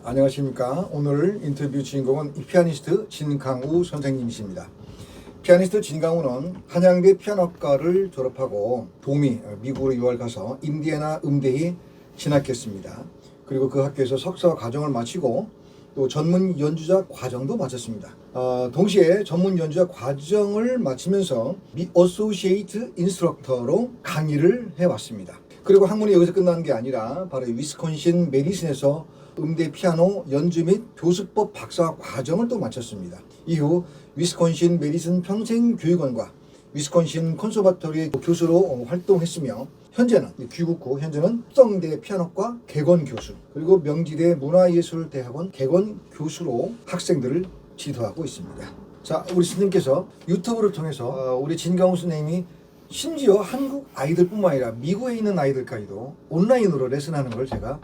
안녕하십니까. 오늘 인터뷰 주인공은 피아니스트 진강우 선생님이십니다. 피아니스트 진강우는 한양대 피아노학과를 졸업하고 도미, 미국으로 유학을 가서 인디애나 음대에 진학했습니다. 그리고 그 학교에서 석사 과정을 마치고 또 전문 연주자 과정도 마쳤습니다. 동시에 전문 연주자 과정을 마치면서 어소시에이트 인스트럭터로 강의를 해왔습니다. 그리고 학문이 여기서 끝나는 게 아니라 바로 위스콘신 메디슨에서 음대 피아노 연주 및 교수법 박사 과정을 또 마쳤습니다. 이후 위스콘신 메디슨 평생교육원과 위스콘신 콘서바토리 교수로 활동했으며 현재는 귀국 후 현재는 특성대 피아노과 객원 교수 그리고 명지대 문화예술대학원 객원 교수로 학생들을 지도하고 있습니다. 자, 우리 스님께서 유튜브를 통해서 우리 진강우 선생님이 심지어 한국 아이들뿐만 아니라 미국에 있는 아이들까지도 온라인으로 레슨하는 걸 제가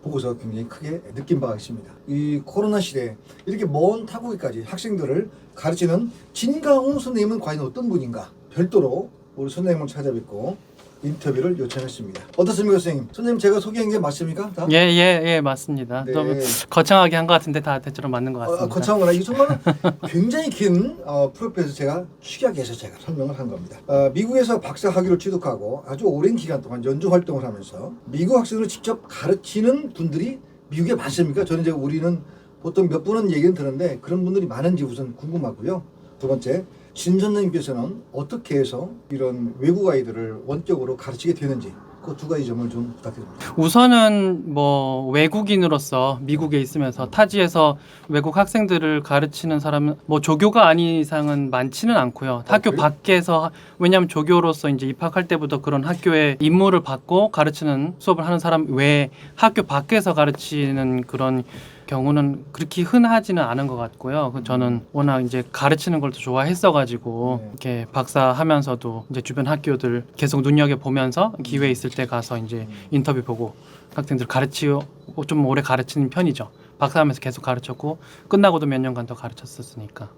보고서 굉장히 크게 느낀 바가 있습니다. 이 코로나 시대에 이렇게 먼 타국에까지 학생들을 가르치는 진강우 선생님은 과연 어떤 분인가? 별도로 우리 선생님을 찾아뵙고 인터뷰를 요청했습니다. 어떻습니까, 선생님? 선생님 제가 소개한 게 맞습니까? 다? 예, 맞습니다. 네. 좀 거창하게 한 것 같은데 다 대체로 맞는 것 같습니다. 거창한 거나 이 정말 굉장히 긴 프로필에서 제가 축약해서 제가 설명을 한 겁니다. 미국에서 박사 학위를 취득하고 아주 오랜 기간 동안 연주 활동을 하면서 미국 학생을 직접 가르치는 분들이 미국에 많습니까? 저는 이제 우리는 보통 몇 분은 얘기는 드는데 그런 분들이 많은지 우선 궁금하고요. 두 번째, 진 선생님께서는 어떻게 해서 이런 외국 아이들을 원격으로 가르치게 되는지 그 두 가지 점을 좀 부탁드립니다. 우선은 뭐 외국인으로서 미국에 있으면서 타지에서 외국 학생들을 가르치는 사람은 뭐 조교가 아닌 이상은 많지는 않고요. 학교 그래요? 밖에서 왜냐하면 조교로서 이제 입학할 때부터 그런 학교에 임무를 받고 가르치는 수업을 하는 사람 외에 학교 밖에서 가르치는 그런 경우는 그렇게 흔하지는 않은 것 같고요. 저는 워낙 이제 가르치는 걸 더 좋아했어가지고 네. 이렇게 박사하면서도 이제 주변 학교들 계속 눈여겨 보면서 기회 있을 때 가서 이제 인터뷰 보고 학생들 가르치고 좀 오래 가르치는 편이죠. 박사하면서 계속 가르쳤고 끝나고도 몇 년간 더 가르쳤었으니까.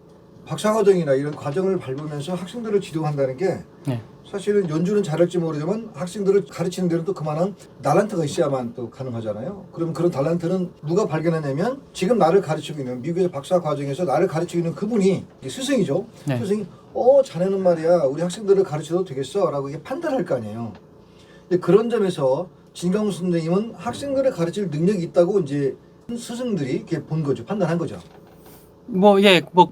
박사과정이나 이런 과정을 밟으면서 학생들을 지도한다는 게 네. 사실은 연주는 잘할지 모르지만 학생들을 가르치는 데는 또 그만한 달란트가 있어야만 또 가능하잖아요. 그럼 그런 달란트는 누가 발견하냐면 지금 나를 가르치고 있는 미국에서 박사 과정에서 나를 가르치고 있는 그분이 스승이죠. 네. 스승이 자네는 말이야 우리 학생들을 가르쳐도 되겠어 라고 이게 판단할 거 아니에요. 근데 그런 점에서 진강우 선생님은 학생들을 가르칠 능력이 있다고 이제 스승들이 이렇게 본 거죠. 판단한 거죠.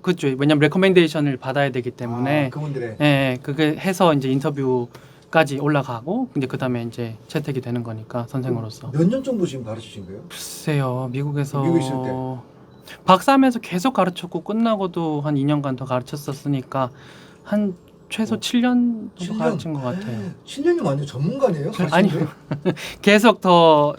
그죠. 왜냐면 레코멘데이션을 받아야 되기 때문에 그분들의 그게 해서 이제 인터뷰까지 올라가고 이제 그다음에 이제 채택이 되는 거니까 선생으로서. 몇 년 정도 지금 가르치신 거예요? 글쎄요, 미국에서 미국에 있을 때. 박사하면서 계속 가르쳤고 끝나고도 한 2년간 더 가르쳤었으니까 한 최소 7년 정도 7년? 가르친 것 같아요. 7년이 완전 전문가네요. 아니요. 계속 더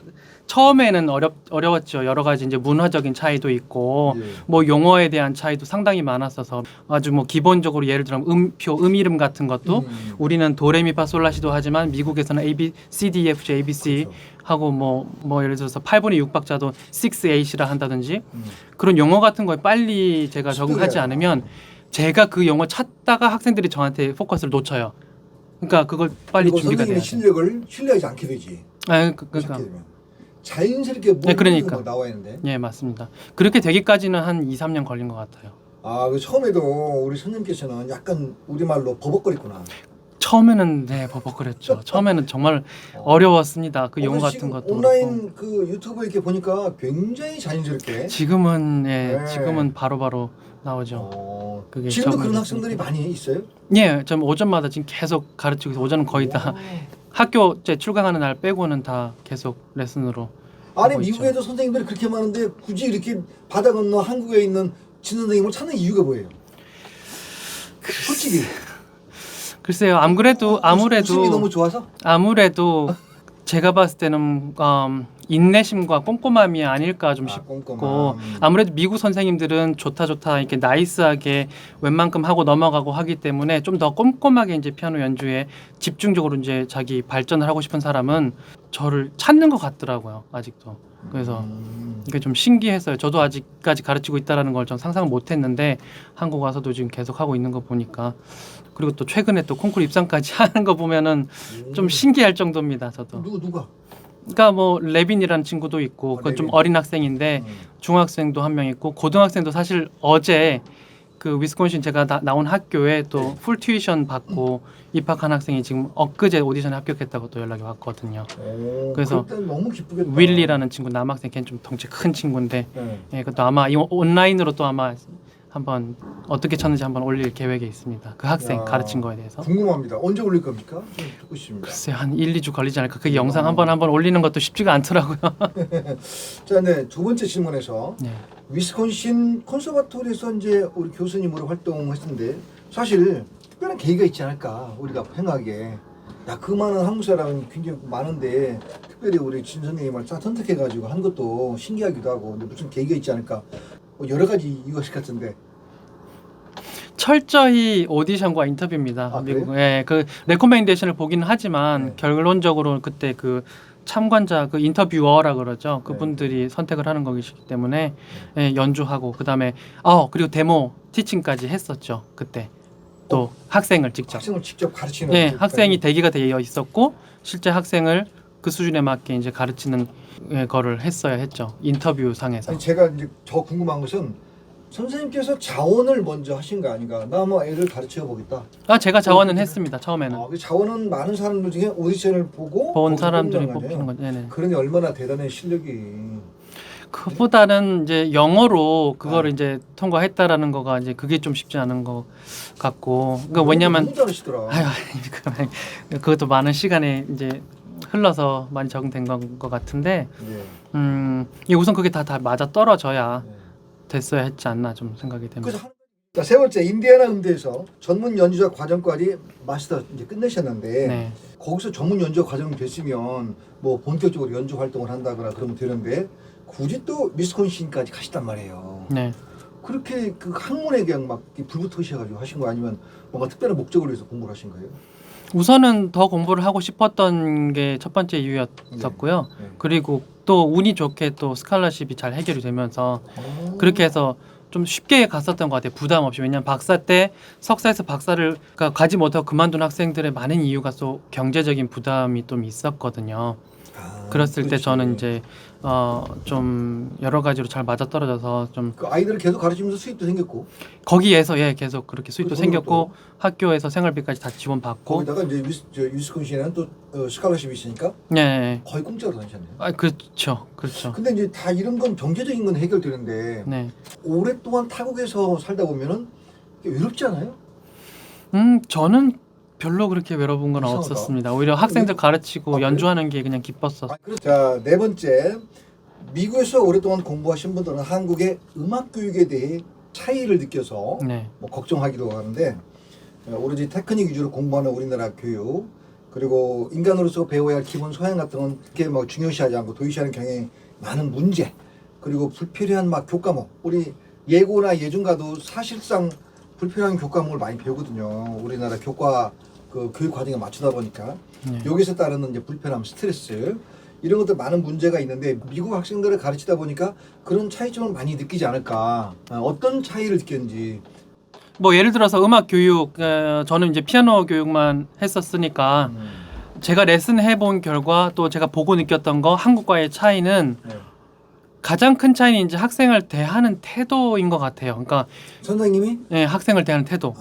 처음에는 어려웠죠. 여러 가지 이제 문화적인 차이도 있고 예. 뭐 용어에 대한 차이도 상당히 많았어서 아주 뭐 기본적으로 예를 들면 음표, 이름 같은 것도 우리는 도레미파솔라시도 하지만 미국에서는 A, B, C, D, F, G, A, B, C 그렇죠. 하고 뭐 예를 들어서 8분의 6박자도 6-8라 한다든지 그런 용어 같은 거에 빨리 제가 적응하지 쉽더라고요. 않으면 제가 그 용어 찾다가 학생들이 저한테 포커스를 놓쳐요. 그러니까 그걸 빨리 그리고 준비가 돼야 선생님의 돼. 실력을 신뢰하지 않게 되지. 그러니까 찾게 되면. 자연스럽게 네, 그러니까. 막 나와야 하는데. 예, 맞습니다. 그렇게 되기까지는 한 2-3년 걸린 것 같아요. 그 처음에도 우리 선생님께서는 약간 우리말로 버벅거렸구나. 처음에는 버벅거렸죠. 처음에는 정말 어려웠습니다. 그 용어 같은 지금 것도 온라인 그 유튜브 이렇게 보니까 굉장히 자연스럽게. 지금은 네. 지금은 바로바로 나오죠. 그게 지금도 그런 적응이 학생들이 많이 있어요? 예, 좀 오전마다 지금 계속 가르치고 있어요. 오전은 거의 다 학교 출강하는 날 빼고는 다 계속 레슨으로 아니 하고 있죠. 미국에도 선생님들이 그렇게 많은데 굳이 이렇게 바다 건너 한국에 있는 진 선생님을 찾는 이유가 뭐예요? 솔직히 글쎄요. 아무래도 웃음이 너무 좋아서? 아무래도 제가 봤을 때는 인내심과 꼼꼼함이 아닐까 좀 싶고 꼼꼼함. 아무래도 미국 선생님들은 좋다 이렇게 나이스하게 웬만큼 하고 넘어가고 하기 때문에 좀 더 꼼꼼하게 이제 피아노 연주에 집중적으로 이제 자기 발전을 하고 싶은 사람은 저를 찾는 것 같더라고요. 아직도. 그래서 이게 좀 신기했어요. 저도 아직까지 가르치고 있다라는 걸 전 상상을 못했는데 한국 와서도 지금 계속 하고 있는 거 보니까 그리고 또 최근에 또 콩쿠르 입상까지 하는 거 보면은 좀 신기할 정도입니다. 저도. 누가? 그러니까 뭐 레빈이라는 친구도 있고 그건 좀 레빈. 어린 학생인데 중학생도 한 명 있고 고등학생도 사실 어제 그 위스콘신 제가 나온 학교에 또 네. 풀 튜이션 받고 입학한 학생이 지금 엊그제 오디션에 합격했다고 또 연락이 왔거든요. 그래서 그럴 땐 너무 기쁘겠다. 윌리라는 친구 남학생 걔는 좀 덩치 큰 친구인데 네. 예, 그것도 아마 이 온라인으로 또 아마 한번 어떻게 쳤는지 한번 올릴 계획에 있습니다. 그 학생 야, 가르친 거에 대해서. 궁금합니다. 언제 올릴 겁니까? 좀 듣고 싶습니다. 글쎄 한 1, 2주 걸리지 않을까. 그 영상 한번 올리는 것도 쉽지가 않더라고요. 자, 네, 두 번째 질문에서 네. 위스콘신 콘서바토리에서 이제 우리 교수님으로 활동했는데 사실 특별한 계기가 있지 않을까 우리가 생각하기에 야, 그 많은 한국 사람이 굉장히 많은데 특별히 우리 진 선생님을 딱 선택해가지고 한 것도 신기하기도 하고 근데 무슨 계기가 있지 않을까 뭐 여러 가지 이유가 있을 것 같은데 철저히 오디션과 인터뷰입니다. 아, 미국. 그래요? 예, 그 레코멘데이션을 보기는 하지만 네. 결론적으로 그때 그 참관자 그 인터뷰어라 그러죠. 그분들이 선택을 하는 거기 때문에 예, 연주하고 그다음에 그리고 데모 티칭까지 했었죠. 그때 또 학생을 직접. 학생을 직접 가르치는 네, 것까지. 학생이 대기가 되어 있었고 실제 학생을 그 수준에 맞게 이제 가르치는 거를 했어야 했죠. 인터뷰 상에서. 아니, 제가 이제 더 궁금한 것은 선생님께서 자원을 먼저 하신 거 아닌가? 나 뭐 애를 가르쳐 보겠다. 제가 자원은 했습니다. 처음에는. 그 자원은 많은 사람들 중에 오디션을 보고 본 거기서 사람들이 뽑는 거 아니에요? 뽑히는 거죠. 네네. 그러니 얼마나 대단한 실력이. 그보다는 이제 영어로 그거를 아. 이제 통과했다라는 거가 이제 그게 좀 쉽지 않은 것 같고. 그러니까 왜냐면 너무 잘하시더라. 그것도 많은 시간에 이제 흘러서 많이 적응된 것 같은데 네. 이게 우선 그게 다 맞아 떨어져야 네. 됐어야 했지 않나 좀 생각이 됩니다. 그래서 자, 세 번째 인디애나 음대에서 전문 연주자 과정까지 마스터 이제 끝내셨는데 네. 거기서 전문 연주자 과정 됐으면 뭐 본격적으로 연주 활동을 한다거나 그러면 되는데 굳이 또 위스콘신까지 가시단 말이에요. 네. 그렇게 그 학문에 그냥 막 불붙으셔가지고 하신 거 아니면 뭔가 특별한 목적을 위해서 공부를 하신 거예요? 우선은 더 공부를 하고 싶었던 게 첫 번째 이유였었고요. 네. 그리고 또 운이 좋게 또 스칼러십이 잘 해결이 되면서 오. 그렇게 해서 좀 쉽게 갔었던 것 같아요. 부담 없이. 왜냐하면 박사 때 석사에서 박사를 가지 못하고 그만둔 학생들의 많은 이유가 또 경제적인 부담이 좀 있었거든요. 그랬을 때 그렇지. 저는 이제 좀 여러 가지로 잘 맞아떨어져서 좀 그 아이들을 계속 가르치면서 수입도 생겼고 거기에서 계속 그렇게 수입도 그리고 생겼고 학교에서 생활비까지 다 지원받고 거기다가 이제 위스콘신에는 또 스칼러십이 있으니까 네. 거의 공짜로 다니셨네요. 그렇죠. 근데 이제 다 이런 건 경제적인 건 해결되는데 네. 오랫동안 타국에서 살다 보면은 외롭지 않아요? 저는 별로 그렇게 외로운 건 이상하다. 없었습니다. 오히려 학생들 가르치고 그래요? 연주하는 게 그냥 기뻤었어요. 자, 네 번째. 미국에서 오랫동안 공부하신 분들은 한국의 음악 교육에 대해 차이를 느껴서 네. 뭐 걱정하기도 하는데 오로지 테크닉 위주로 공부하는 우리나라 교육 그리고 인간으로서 배워야 할 기본 소양 같은 건 그렇게 뭐 중요시하지 않고 도의시하는 경향이 많은 문제 그리고 불필요한 막 교과목 우리 예고나 예중가도 사실상 불필요한 교과목을 많이 배우거든요. 우리나라 교과 그 교육 과정에 맞추다 보니까 네. 여기서 따르는 이제 불편함, 스트레스 이런 것들 많은 문제가 있는데 미국 학생들을 가르치다 보니까 그런 차이점을 많이 느끼지 않을까? 어떤 차이를 느꼈는지. 뭐 예를 들어서 음악 교육 저는 이제 피아노 교육만 했었으니까 제가 레슨 해본 결과 또 제가 보고 느꼈던 거 한국과의 차이는 네. 가장 큰 차이는 이제 학생을 대하는 태도인 것 같아요. 그러니까 선생님이 학생을 대하는 태도.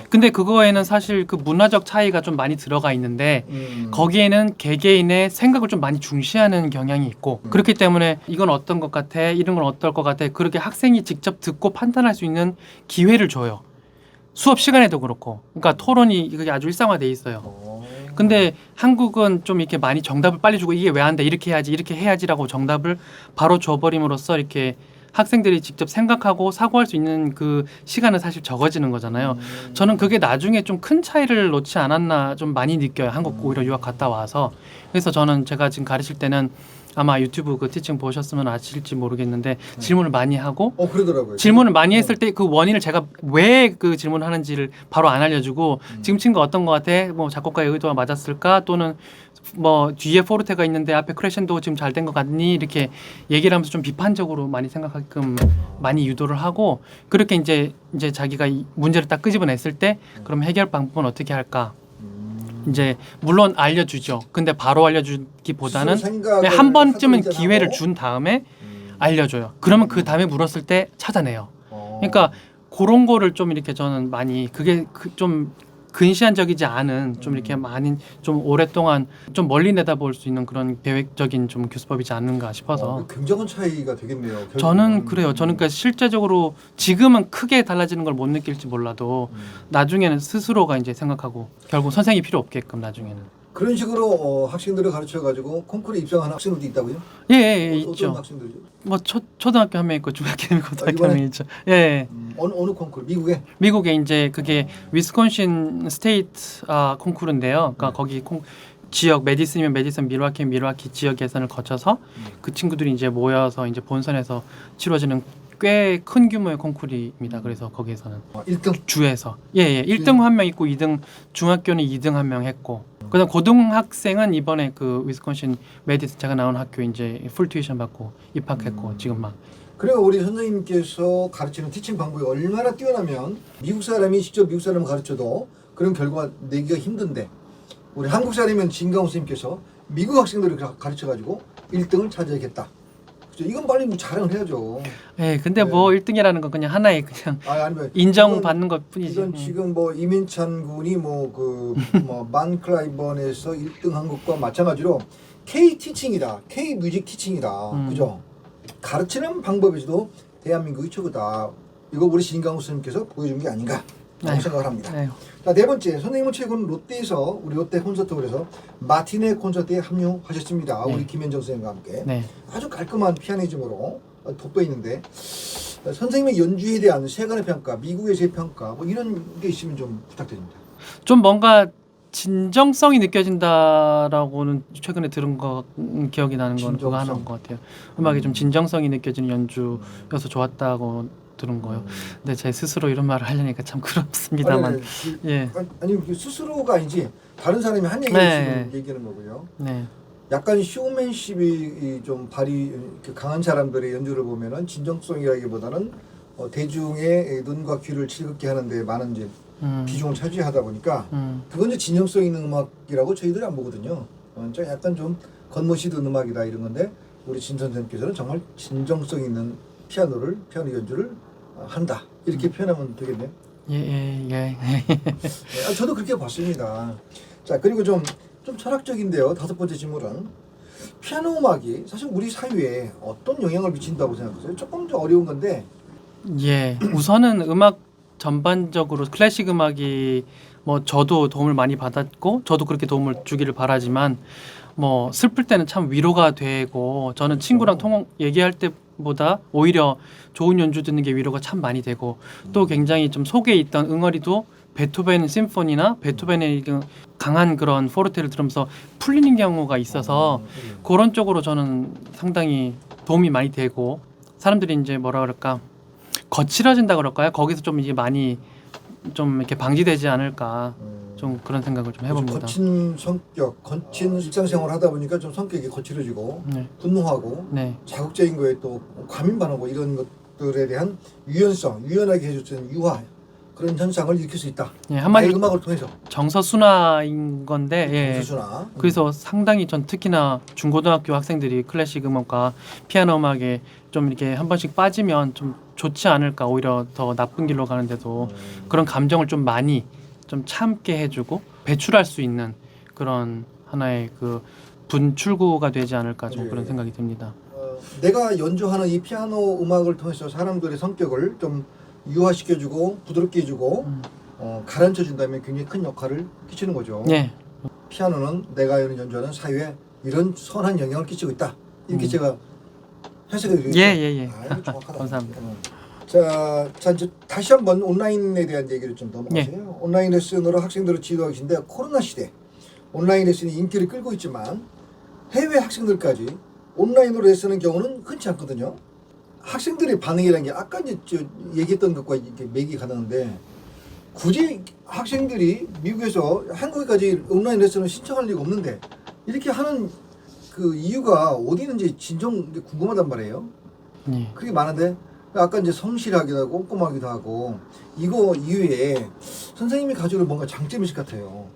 근데 그거에는 사실 그 문화적 차이가 좀 많이 들어가 있는데 거기에는 개개인의 생각을 좀 많이 중시하는 경향이 있고 그렇기 때문에 이건 어떤 것 같아 이런 건 어떨 것 같아 그렇게 학생이 직접 듣고 판단할 수 있는 기회를 줘요. 수업 시간에도 그렇고 그러니까 토론이 그게 아주 일상화돼 있어요. 근데 한국은 좀 이렇게 많이 정답을 빨리 주고 이게 왜 안 돼 이렇게 해야지 이렇게 해야지라고 정답을 바로 줘버림으로써 이렇게 학생들이 직접 생각하고 사고할 수 있는 그 시간은 사실 적어지는 거잖아요. 저는 그게 나중에 좀 큰 차이를 놓지 않았나 좀 많이 느껴요. 한국 오히려 유학 갔다 와서. 그래서 저는 제가 지금 가르칠 때는 아마 유튜브 그 티칭 보셨으면 아실지 모르겠는데 질문을 많이 하고 그러더라고요. 질문을 많이 했을 때 그 원인을 제가 왜 그 질문을 하는지를 바로 안 알려주고 지금 친구 어떤 것 같아? 뭐 작곡가의 의도가 맞았을까? 또는 뭐 뒤에 포르테가 있는데 앞에 크레션도 지금 잘 된 것 같니? 이렇게 얘기를 하면서 좀 비판적으로 많이 생각하게끔 많이 유도를 하고 그렇게 이제 자기가 이 문제를 딱 끄집어냈을 때 그럼 해결 방법은 어떻게 할까? 이제 물론 알려주죠. 근근데 바로 알려주기보다는 스스로 생각을 한 번쯤은 하고 기회를 준 다음에 알려줘요. 그러면 그 다음에 물었을 때 찾아내요. 그러니까 그런 거를 좀 이렇게 저는 많이 그게 좀 근시안적이지 않은 좀 이렇게 많이 좀 오랫동안 좀 멀리 내다볼 수 있는 그런 계획적인 좀 교수법이지 않는가 싶어서 굉장한 차이가 되겠네요. 결국은. 저는 그래요. 저는 그러니까 실제적으로 지금은 크게 달라지는 걸 못 느낄지 몰라도 나중에는 스스로가 이제 생각하고 결국 선생이 필요 없게끔 나중에는 그런 식으로 학생들을 가르쳐 가지고 콘쿠르에 입상하는 학생들도 있다고요? 예, 어떤 있죠. 학생들이죠? 뭐 초등학교 한 명 있고 중학교 한 명, 고등학교 이번에? 한 명 있죠. 예. 어느 콘쿠르? 미국에? 미국에 이제 그게 위스콘신 스테이트 콩쿠르인데요. 그러니까 네. 거기 지역 메디슨이면 메디슨, 밀와키 지역 예선을 거쳐서 그 친구들이 이제 모여서 이제 본선에서 치러지는 꽤 큰 규모의 콩쿠르입니다. 그래서 거기에서는 1등? 주에서 1등 한 명 있고 2등 중학교는 2등 한 명 했고 그다음 고등학생은 이번에 그 위스콘신 메디슨 제가 나온 학교 이제 풀 튜이션 받고 입학했고 지금 막 그리고 우리 선생님께서 가르치는 티칭 방법이 얼마나 뛰어나면 미국 사람이 직접 미국 사람을 가르쳐도 그런 결과 내기가 힘든데 우리 한국 사람이면 진강호 선생님께서 미국 학생들을 가르쳐가지고 1등을 차지하겠다. 그죠? 이건 빨리 뭐 자랑을 해야죠. 예, 근데 네. 뭐 1등이라는 건 그냥 하나의 그냥 아니면 인정받는 것 뿐이지. 이건 지금 뭐 이민찬 군이 만클라이번에서 1등한 것과 마찬가지로 K 티칭이다, K 뮤직 티칭이다, 그죠? 가르치는 방법에서도 대한민국이 최고다. 이거 우리 진강호 선생님께서 보여준 게 아닌가 라고 생각을 합니다. 네. 자, 네 번째, 선생님은 최근 롯데에서 우리 롯데 콘서트홀에서 마티네 콘서트에 합류하셨습니다. 네. 우리 김현정 선생님과 함께 네. 아주 깔끔한 피아니즘으로 돋보이는데 선생님의 연주에 대한 세간의 평가, 미국에서의 평가 뭐 이런 게 있으면 좀 부탁드립니다. 좀 뭔가 진정성이 느껴진다라고는 최근에 들은 거 기억이 나는 건 그거 진정성. 하나인 것 같아요. 음악이 좀 진정성이 느껴지는 연주여서 좋았다고 들은 거예요. 근데 제 스스로 이런 말을 하려니까 참 그렇습니다만. 예. 아니 스스로가 아니지 다른 사람이 한 얘기를 네. 지금 얘기하는 거고요. 네. 약간 쇼맨십이 좀 발이 강한 사람들의 연주를 보면은 진정성이라기보다는 대중의 눈과 귀를 즐겁게 하는데 많은 이제 비중을 차지하다 보니까 그건 이제 진정성 있는 음악이라고 저희들이 안 보거든요. 좀 약간 좀 겉멋이든 음악이다 이런 건데 우리 진 선생님께서는 정말 진정성 있는 피아노 연주를 한다 이렇게 표현하면 되겠네요. 예. 저도 그렇게 봤습니다. 자 그리고 좀 철학적인데요. 다섯 번째 질문은 피아노 음악이 사실 우리 사회에 어떤 영향을 미친다고 생각하세요? 조금 좀 어려운 건데. 예. 우선은 음악 전반적으로 클래식 음악이 뭐 저도 도움을 많이 받았고 저도 그렇게 도움을 주기를 바라지만 뭐 슬플 때는 참 위로가 되고 저는 친구랑 얘기할 때보다 오히려 좋은 연주 듣는 게 위로가 참 많이 되고 또 굉장히 좀 속에 있던 응어리도 베토벤 심포니나 베토벤의 강한 그런 포르테를 들으면서 풀리는 경우가 있어서 그런 쪽으로 저는 상당히 도움이 많이 되고 사람들이 이제 뭐라 그럴까 거칠어진다 그럴까요? 거기서 좀 이제 많이 좀 이렇게 방지되지 않을까 좀 그런 생각을 좀 해봅니다. 거친 성격, 거친 일상생활을 하다 보니까 좀 성격이 거칠어지고 네. 분노하고 네. 자극적인 거에 또 과민반응하고 이런 것들에 대한 유연하게 해주는 유화 그런 현상을 일으킬 수 있다. 예, 한마디로 음악을 통해서 정서순화인 건데 예. 정서순화. 그래서 상당히 전 특히나 중고등학교 학생들이 클래식 음악과 피아노 음악에 좀 이렇게 한 번씩 빠지면 좀 좋지 않을까 오히려 더 나쁜 길로 가는데도 그런 감정을 좀 많이 좀 참게 해주고 배출할 수 있는 그런 하나의 그 분출구가 되지 않을까 좀 그런 생각이 듭니다. 내가 연주하는 이 피아노 음악을 통해서 사람들의 성격을 좀 유화시켜주고 부드럽게 해주고 가라앉혀준다면 굉장히 큰 역할을 끼치는 거죠. 네. 피아노는 내가 연주하는 사회에 이런 선한 영향을 끼치고 있다. 이렇게 제가 해석해 드리겠습니다. 예. 정확하다. 감사합니다. 자 이제 다시 한번 온라인에 대한 얘기를 좀 넘어가세요. 온라인 레슨으로 학생들을 지도하고 계신데 코로나 시대 온라인 레슨이 인기를 끌고 있지만 해외 학생들까지 온라인으로 레슨하는 경우는 흔치 않거든요. 학생들의 반응이라는 게 아까 이제 얘기했던 것과 이렇게 맥이 가능한데 굳이 학생들이 미국에서 한국에까지 온라인 레슨을 신청할 리가 없는데 이렇게 하는 그 이유가 어디 있는지 진정 궁금하단 말이에요. 그게 많은데 아까 이제 성실하기도 하고 꼼꼼하기도 하고 이거 이외에 선생님이 가지고 뭔가 장점이 있을 것 같아요.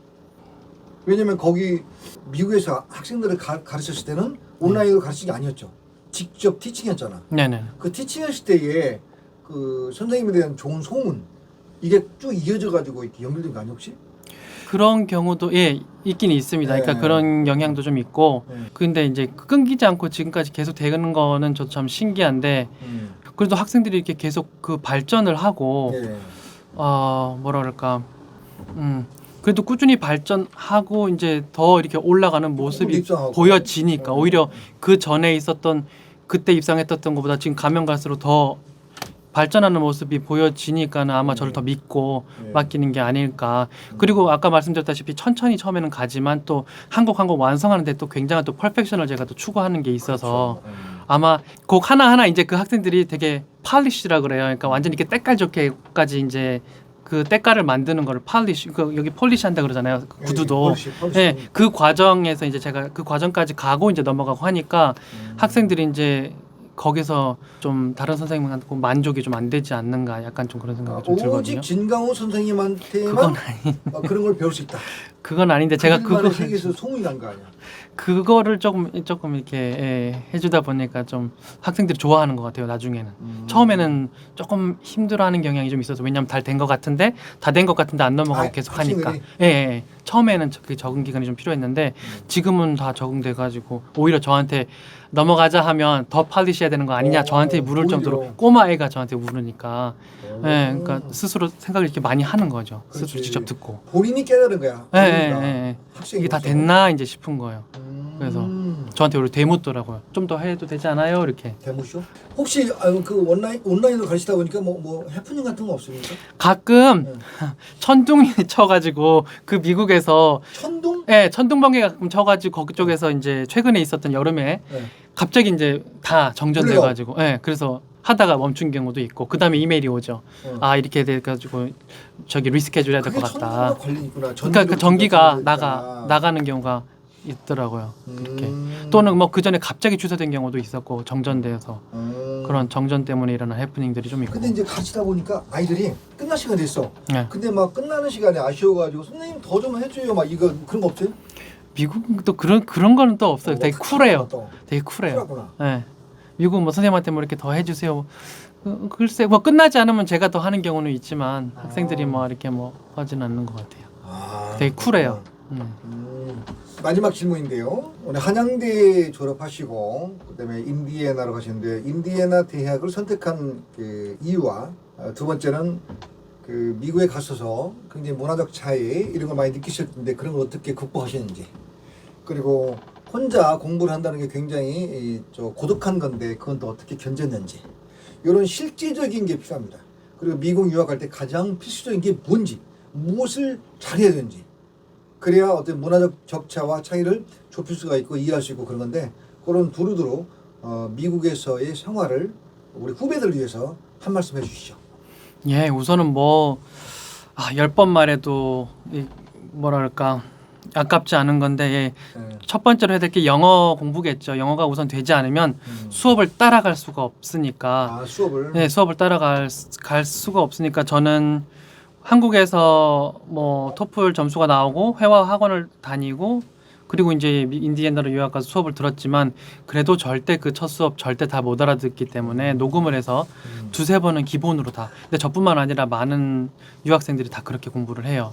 왜냐면 거기 미국에서 학생들을 가르쳤을 때는 온라인으로 가르치는 게 아니었죠. 직접 티칭이었잖아. 네네. 그 티칭했을 때에 그 선생님에 대한 좋은 소문 이게 쭉 이어져 가지고 이렇게 연결된 거 아니야 혹시? 그런 경우도 예 있긴 있습니다. 네. 그러니까 그런 영향도 좀 있고, 네. 근데 이제 끊기지 않고 지금까지 계속 되는 거는 저도 참 신기한데, 그래도 학생들이 이렇게 계속 그 발전을 하고 네. 뭐라 그럴까, 그래도 꾸준히 발전하고 이제 더 이렇게 올라가는 모습이 입상하고. 보여지니까 오히려 그 전에 있었던 그때 입상했던 것보다 지금 가면 갈수록 더 발전하는 모습이 보여지니까는 아마 저를 더 믿고 네. 맡기는 게 아닐까. 그리고 아까 말씀드렸다시피 천천히 처음에는 가지만 또 한 곡 한 곡 완성하는데 또 굉장한 또 퍼펙션을 제가 또 추구하는 게 있어서 그렇죠. 아마 곡 하나하나 이제 그 학생들이 되게 팔리시라 그래요. 그러니까 완전히 이렇게 때깔 좋게까지 이제 그 때깔을 만드는 거를 팔리시, 그 여기 폴리시 한다 그러잖아요. 그 구두도. 폴리시. 예, 그 과정에서 이제 제가 그 과정까지 가고 이제 넘어가고 하니까 학생들이 이제 거기서 좀 다른 선생님한테 만족이 좀 안 되지 않는가, 약간 좀 그런 생각이 좀 들거든요. 오직 진강호 선생님한테만 그건 아니, 그런 걸 배울 수 있다. 그건 아닌데 제가 그들만의 그거 세계에서 소문이 난 거 아니야. 그거를 조금 이렇게 해주다 보니까 좀 학생들이 좋아하는 것 같아요. 나중에는 처음에는 조금 힘들어하는 경향이 좀 있어서, 왜냐하면 다 된 것 같은데 안 넘어가고 계속 하니까. 학생들이? 처음에는 그 적응 기간이 좀 필요했는데 지금은 다 적응돼가지고 오히려 저한테 넘어가자 하면 더 팔리셔야 되는 거 아니냐 저한테 물을 오히려. 정도로 꼬마 애가 저한테 물으니까. 그러니까 스스로 생각을 이렇게 많이 하는 거죠. 스스로 그렇지. 직접 듣고. 본인이 깨달은 거야. 학생이 이게 다 됐나 이제 싶은 거예요. 그래서 저한테 오히려 되묻더라고요. 좀 더 해도 되지 않아요? 이렇게. 대무쇼? 혹시 그 온라인으로 가르치다 보니까 뭐 해프닝 같은 거 없습니까? 가끔 네. 천둥이 쳐가지고 그 미국에서 천둥? 천둥 번개가 가끔 쳐가지고 거기 쪽에서 이제 최근에 있었던 여름에 네. 갑자기 이제 다 정전돼가지고 그래서 하다가 멈춘 경우도 있고, 그 다음에 이메일이 오죠. 이렇게 돼가지고 저기 리스케줄 해야 될 것 같다. 천둥과 관련이 있구나. 그러니까 그 전기가 나가는 경우가 있더라고요. 이렇게. 또는 뭐 그 전에 갑자기 취소된 경우도 있었고, 정전돼서 그런 정전 때문에 일어난 해프닝들이 좀 있고. 근데 이제 가르치다 보니까 아이들이 끝날 시간 됐어. 네. 근데 근데 막 끝나는 시간에 아쉬워가지고 선생님 더 좀 해줘요. 막 이거 그런 거 없어요? 미국도 그런 거는 또 없어요. 되게 쿨해요. 또. 되게 쿨해요. 쿨하구나. 네. 미국 뭐 선생님한테 뭐 이렇게 더 해주세요. 글쎄 뭐 끝나지 않으면 제가 더 하는 경우는 있지만 학생들이 뭐 이렇게 뭐 하진 않는 것 같아요. 되게 쿨해요. 마지막 질문인데요. 오늘 한양대 졸업하시고 그다음에 인디애나로 가셨는데 인디애나 대학을 선택한 그 이유와 두 번째는 그 미국에 가셔서 굉장히 문화적 차이 이런 걸 많이 느끼실 텐데 그런 걸 어떻게 극복하시는지, 그리고 혼자 공부를 한다는 게 굉장히 고독한 건데 그건 또 어떻게 견뎠는지, 이런 실질적인 게 필요합니다. 그리고 미국 유학할 때 가장 필수적인 게 뭔지, 무엇을 잘해야 되는지, 그래야 어떤 문화적 격차와 차이를 좁힐 수가 있고 이해할 수 있고 그런 건데, 그런 두루두루 미국에서의 생활을 우리 후배들을 위해서 한 말씀 해주시죠. 예, 우선은 뭐 10번 말해도 뭐랄까 아깝지 않은 건데 첫 번째로 해야 될 게 영어 공부겠죠. 영어가 우선 되지 않으면 수업을 따라갈 수가 없으니까. 수업을 따라갈 수가 없으니까 저는 한국에서 뭐 토플 점수가 나오고 회화 학원을 다니고 그리고 이제 인디애나로 유학 가서 수업을 들었지만 그래도 절대 그 첫 수업 절대 다 못 알아듣기 때문에 녹음을 해서 두세 번은 기본으로 다. 근데 저뿐만 아니라 많은 유학생들이 다 그렇게 공부를 해요.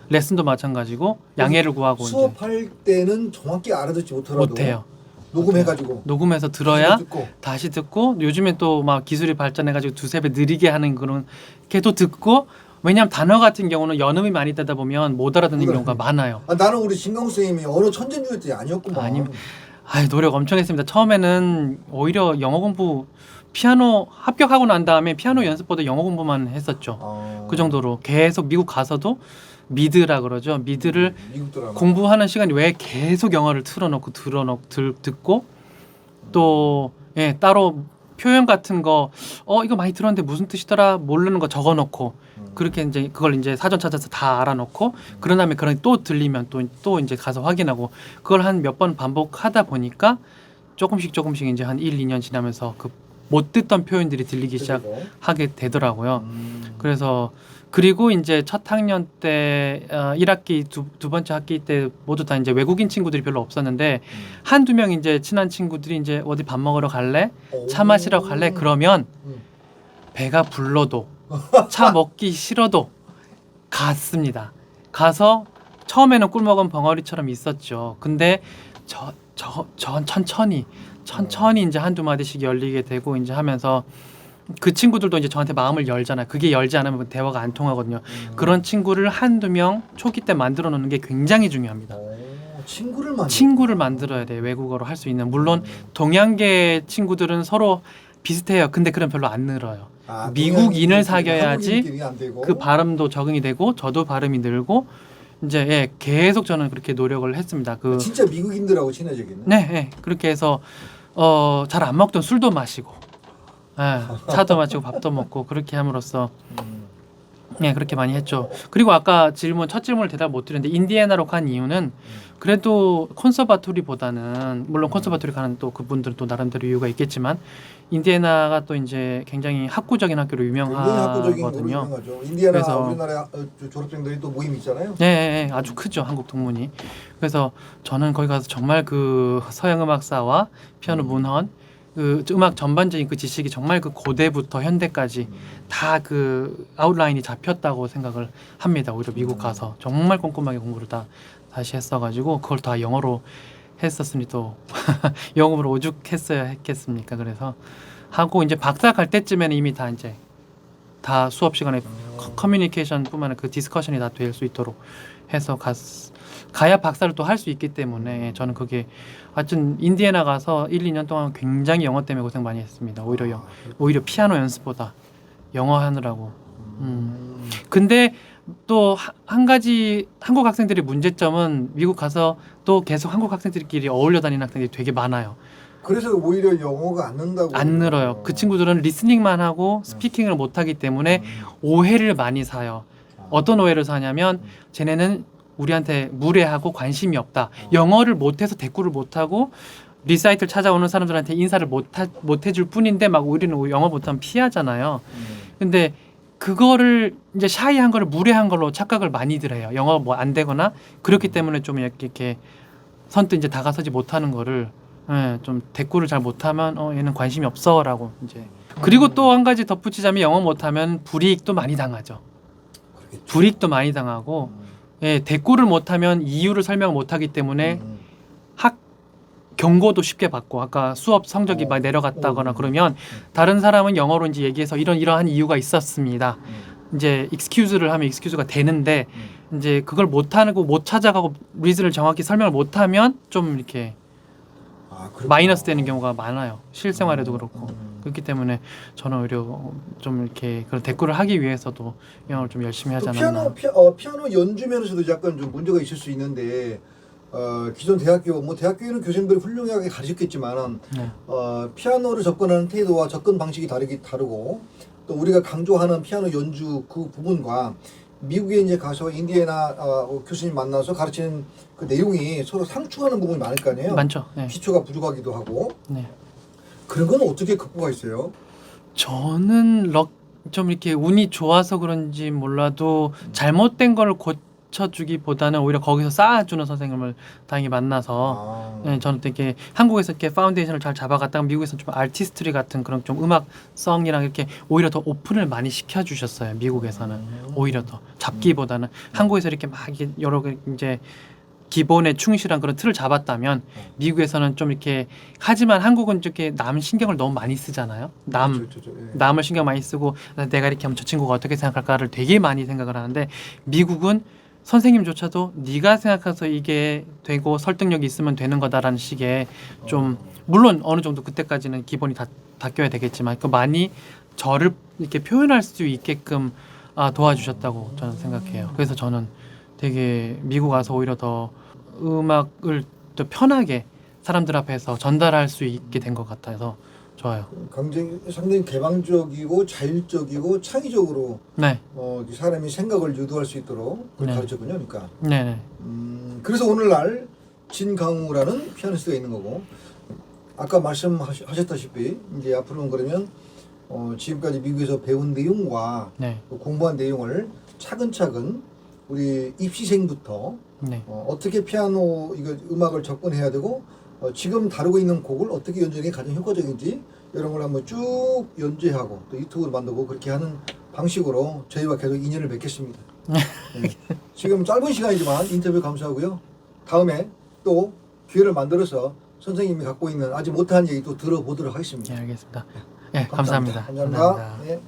레슨도 마찬가지고 양해를 구하고 수업할 때는 정확히 알아듣지 못하더라도 못해요. 녹음해가지고 녹음해서 들어야 다시 듣고 요즘에 또 막 기술이 발전해가지고 두세 배 느리게 하는 그런 게도 듣고. 왜냐하면 단어 같은 경우는 연음이 많이 되다 보면 못 알아듣는 경우가 많아요. 나는 우리 진강우 선생님이 언어 천재인 줄 알았더니 아니었구만. 아니면 노력 엄청 했습니다. 처음에는 오히려 영어 공부 피아노 합격하고 난 다음에 피아노 연습보다 영어 공부만 했었죠. 그 정도로 계속 미국 가서도 미드라 그러죠. 미드를 공부하는 시간이 왜 계속 영어를 틀어놓고 듣고 또 따로 표현 같은 거 이거 많이 들었는데 무슨 뜻이더라 모르는 거 적어놓고 그렇게 이제 그걸 이제 사전 찾아서 다 알아놓고 그런 다음에 그런 또 들리면 또 이제 가서 확인하고 그걸 한 몇 번 반복하다 보니까 조금씩 이제 한 1, 2년 지나면서 그 못 듣던 표현들이 들리기 그리고 시작하게 되더라고요. 그래서 그리고 이제 첫 학년 때 1학기 두 번째 학기 때 모두 다 이제 외국인 친구들이 별로 없었는데 한두 명 이제 친한 친구들이 이제 어디 밥 먹으러 갈래? 차 마시러 갈래? 그러면 배가 불러도 차 먹기 싫어도 갔습니다. 가서 처음에는 꿀먹은 벙어리처럼 있었죠. 근데 천천히 이제 한두 마디씩 열리게 되고 이제 하면서 그 친구들도 이제 저한테 마음을 열잖아요. 그게 열지 않으면 대화가 안 통하거든요. 그런 친구를 한두 명 초기 때 만들어 놓는 게 굉장히 중요합니다. 친구를 만들어야 돼요. 외국어로 할 수 있는. 물론 동양계 친구들은 서로 비슷해요. 근데 그럼 별로 안 늘어요. 미국인을 사귀어야지 그 발음도 적응이 되고 저도 발음이 늘고 이제 예, 계속 저는 그렇게 노력을 했습니다. 진짜 미국인들하고 친해지겠네. 네, 예, 그렇게 해서 잘 안 먹던 술도 마시고 예, 차도 마시고 밥도 먹고 그렇게 함으로써 네, 그렇게 많이 했죠. 그리고 아까 첫 질문을 대답 못 드렸는데 인디애나로 간 이유는 그래도 콘서바토리보다는 물론 콘서바토리 가는 또 그분들은 또 나름대로 이유가 있겠지만 인디애나가 또 이제 굉장히 학구적인 학교로 유명하거든요. 인디애나 그래서 우리나라 졸업생들이 또 모임 있잖아요. 네, 아주 크죠. 한국 동문이. 그래서 저는 거기 가서 정말 그 서양 음악사와 피아노 문헌 그 음악 전반적인 그 지식이 정말 그 고대부터 현대까지 다 그 아웃라인이 잡혔다고 생각을 합니다. 오히려 미국 가서 정말 꼼꼼하게 공부를 다시 했어가지고 그걸 다 영어로 했었으니 또 영어로 오죽했어야 했겠습니까? 그래서 하고 이제 박사 갈 때쯤에는 이미 다 이제 다 수업 시간에 커뮤니케이션뿐만 아니라 그 디스커션이 다 될 수 있도록 해서 가야 박사를 또 할 수 있기 때문에 저는 그게 하여튼 인디애나 가서 1, 2년 동안 굉장히 영어 때문에 고생 많이 했습니다. 오히려 피아노 연습보다 영어 하느라고. 근데 또 한 가지 한국 학생들의 문제점은 미국 가서 또 계속 한국 학생들끼리 어울려 다니는 학생들이 되게 많아요. 그래서 오히려 영어가 안 는다고. 안 늘어요. 그 친구들은 리스닝만 하고 스피킹을 못 하기 때문에 오해를 많이 사요. 어떤 오해를 사냐면 쟤네는 우리한테 무례하고 관심이 없다. 영어를 못해서 대꾸를 못하고 리사이트를 찾아오는 사람들한테 인사를 못 해줄 뿐인데 막 우리는 영어 못하면 피하잖아요. 근데 그거를 이제 샤이한 거를 무례한 걸로 착각을 많이들 해요. 영어 뭐 안 되거나 그렇기 때문에 좀 이렇게 선뜻 이제 다가서지 못하는 거를 좀 대꾸를 잘 못하면 얘는 관심이 없어라고 이제. 그리고 또 한 가지 덧붙이자면 영어 못하면 불이익도 많이 당하죠. 불이익도 많이 당하고 예, 대꾸를 못하면 이유를 설명 못하기 때문에 경고도 쉽게 받고 아까 수업 성적이 막 내려갔다거나 그러면 다른 사람은 영어로 이제 얘기해서 이러한 이유가 있었습니다. 이제 excuse를 하면 excuse가 되는데 이제 그걸 못하고 못 찾아가고 리즌을 정확히 설명을 못하면 좀 이렇게 마이너스 되는 경우가 많아요. 실생활에도 그렇고. 그렇기 때문에 저는 오히려 좀 이렇게 그런 대꾸를 하기 위해서도 영어를 좀 열심히 하지 않았나. 피아노 연주 면에서도 약간 좀 문제가 있을 수 있는데 기존 대학교에는 교수님들이 훌륭하게 가르쳤겠지만 피아노를 접근하는 태도와 접근 방식이 다르고 또 우리가 강조하는 피아노 연주 그 부분과 미국에 이제 가서 인디애나 교수님 만나서 가르치는 그 내용이 서로 상충하는 부분이 많을 거 아니에요. 많죠. 네. 기초가 부족하기도 하고. 네. 그런 건 어떻게 극복하셨어요? 저는 좀 이렇게 운이 좋아서 그런지 몰라도 잘못된 걸 고쳐주기보다는 오히려 거기서 쌓아주는 선생님을 다행히 만나서 저는 되게 한국에서 이렇게 파운데이션을 잘 잡아갔다가 미국에서 좀 아티스트리 같은 그런 좀 음악성이랑 이렇게 오히려 더 오픈을 많이 시켜주셨어요. 미국에서는 오히려 더 잡기보다는 한국에서 이렇게 막 여러 개 이제 기본에 충실한 그런 틀을 잡았다면 미국에서는 좀 이렇게 하지만 한국은 이렇게 남 신경을 너무 많이 쓰잖아요. 남을 신경 많이 쓰고 내가 이렇게 하면 저 친구가 어떻게 생각할까를 되게 많이 생각을 하는데 미국은 선생님조차도 네가 생각해서 이게 되고 설득력이 있으면 되는 거다라는 식의 좀 물론 어느 정도 그때까지는 기본이 다 닦여야 되겠지만 그 많이 저를 이렇게 표현할 수 있게끔 도와주셨다고 저는 생각해요. 그래서 저는 되게 미국 와서 오히려 더 음악을 더 편하게 사람들 앞에서 전달할 수 있게 된 것 같아서 좋아요. 상당히 개방적이고 자율적이고 창의적으로 네. 사람이 생각을 유도할 수 있도록 네. 가르쳤군요. 그러니까. 네. 그래서 오늘날 진강우라는 피아니스트가 있는 거고 아까 말씀하셨다시피 이제 앞으로는 그러면 지금까지 미국에서 배운 내용과 네. 또 공부한 내용을 차근차근 우리 입시생부터 네. 어떻게 피아노 이거 음악을 접근해야 되고 지금 다루고 있는 곡을 어떻게 연주하는 게 가장 효과적인지 이런 걸 한번 쭉 연주하고 또 유튜브를 만들고 그렇게 하는 방식으로 저희와 계속 인연을 맺겠습니다. 네. 지금 짧은 시간이지만 인터뷰 감사하고요. 다음에 또 기회를 만들어서 선생님이 갖고 있는 아직 못한 얘기 또 들어보도록 하겠습니다. 네, 알겠습니다. 네, 감사합니다. 감사합니다. 감사합니다. 네.